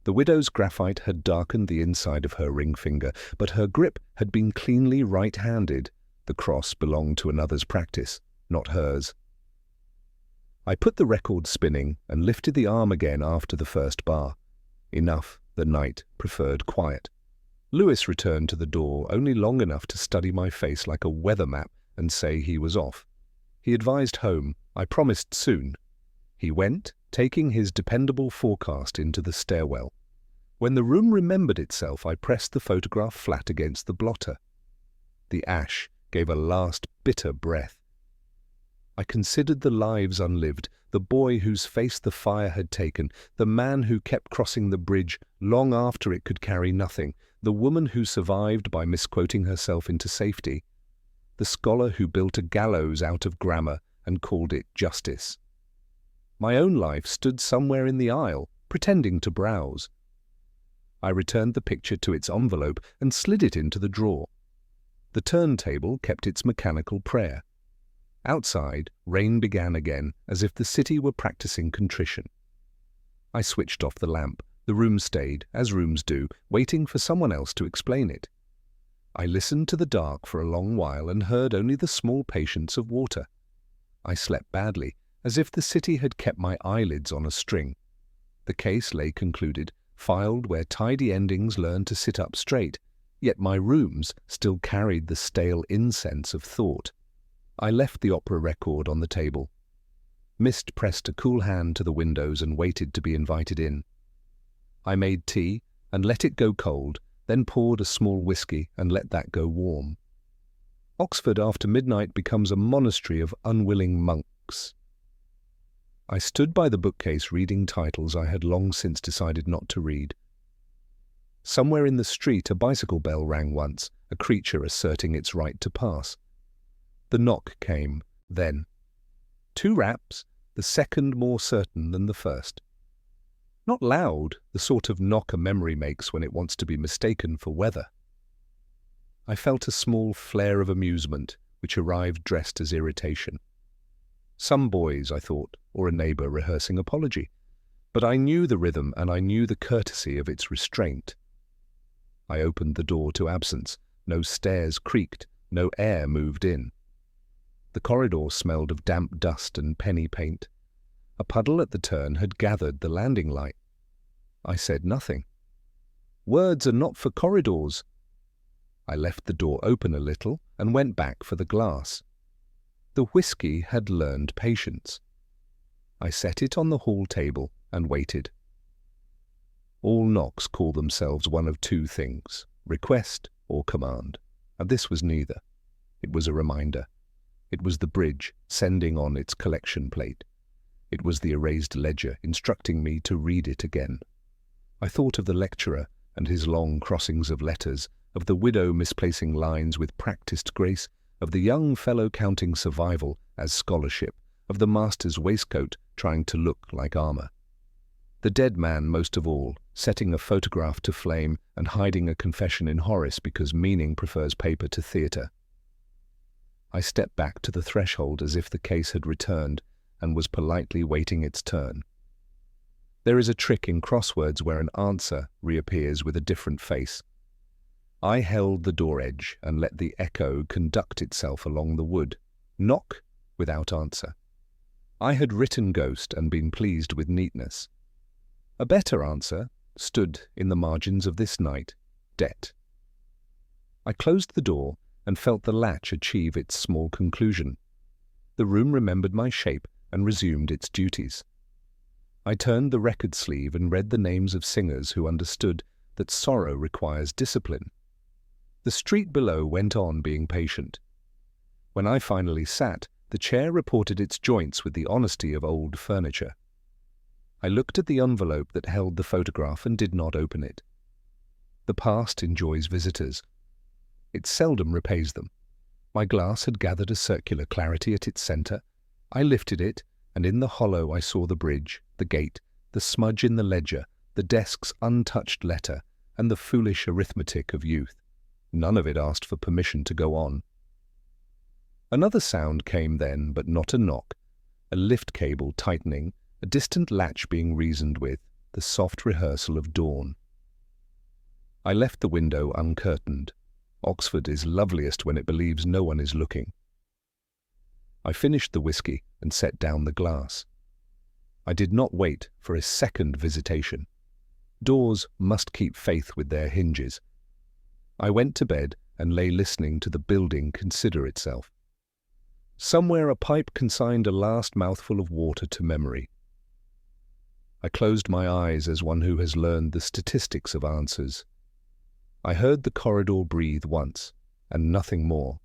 The widow's graphite had darkened the inside of her ring finger, but her grip had been cleanly right-handed. The cross belonged to another's practice, not hers. I put the record spinning and lifted the arm again after the first bar. Enough, the knight preferred quiet. Lewis returned to the door only long enough to study my face like a weather map and say he was off. He advised home. I promised soon. He went, taking his dependable forecast into the stairwell. When the room remembered itself, I pressed the photograph flat against the blotter. The ash gave a last bitter breath. I considered the lives unlived, the boy whose face the fire had taken, the man who kept crossing the bridge long after it could carry nothing, the woman who survived by misquoting herself into safety, the scholar who built a gallows out of grammar and called it justice. My own life stood somewhere in the aisle, pretending to browse. I returned the picture to its envelope and slid it into the drawer. The turntable kept its mechanical prayer. Outside, rain began again, as if the city were practicing contrition. I switched off the lamp. The room stayed, as rooms do, waiting for someone else to explain it. I listened to the dark for a long while and heard only the small patience of water. I slept badly, as if the city had kept my eyelids on a string. The case lay concluded, filed where tidy endings learn to sit up straight, yet my rooms still carried the stale incense of thought. I left the opera record on the table. Mist pressed a cool hand to the windows and waited to be invited in. I made tea and let it go cold, then poured a small whiskey and let that go warm. Oxford after midnight becomes a monastery of unwilling monks. I stood by the bookcase reading titles I had long since decided not to read. Somewhere in the street a bicycle bell rang once, a creature asserting its right to pass. The knock came, then. 2 raps, the second more certain than the first. Not loud, the sort of knock a memory makes when it wants to be mistaken for weather. I felt a small flare of amusement, which arrived dressed as irritation. Some boys, I thought, or a neighbour rehearsing apology. But I knew the rhythm and I knew the courtesy of its restraint. I opened the door to absence. No stairs creaked, no air moved in. The corridor smelled of damp dust and penny paint. A puddle at the turn had gathered the landing light. I said nothing. Words are not for corridors. I left the door open a little and went back for the glass. The whiskey had learned patience. I set it on the hall table and waited. All knocks call themselves one of 2 things, request or command, and this was neither. It was a reminder. It was the bridge sending on its collection plate. It was the erased ledger instructing me to read it again. I thought of the lecturer and his long crossings of letters, of the widow misplacing lines with practiced grace, of the young fellow counting survival as scholarship, of the master's waistcoat trying to look like armour. The dead man most of all, setting a photograph to flame and hiding a confession in Horace because meaning prefers paper to theatre. I stepped back to the threshold as if the case had returned and was politely waiting its turn. There is a trick in crosswords where an answer reappears with a different face. I held the door edge and let the echo conduct itself along the wood. Knock without answer. I had written ghost and been pleased with neatness. A better answer stood in the margins of this night, debt. I closed the door and felt the latch achieve its small conclusion. The room remembered my shape and resumed its duties. I turned the record sleeve and read the names of singers who understood that sorrow requires discipline. The street below went on being patient. When I finally sat, the chair reported its joints with the honesty of old furniture. I looked at the envelope that held the photograph and did not open it. The past enjoys visitors. It seldom repays them. My glass had gathered a circular clarity at its centre. I lifted it and in the hollow I saw the bridge, the gate, the smudge in the ledger, the desk's untouched letter, and the foolish arithmetic of youth. None of it asked for permission to go on. Another sound came then, but not a knock, a lift cable tightening, a distant latch being reasoned with, the soft rehearsal of dawn. I left the window uncurtained. Oxford is loveliest when it believes no one is looking. I finished the whisky and set down the glass. I did not wait for a second visitation. Doors must keep faith with their hinges. I went to bed and lay listening to the building consider itself. Somewhere a pipe consigned a last mouthful of water to memory. I closed my eyes as one who has learned the statistics of answers. I heard the corridor breathe once, and nothing more.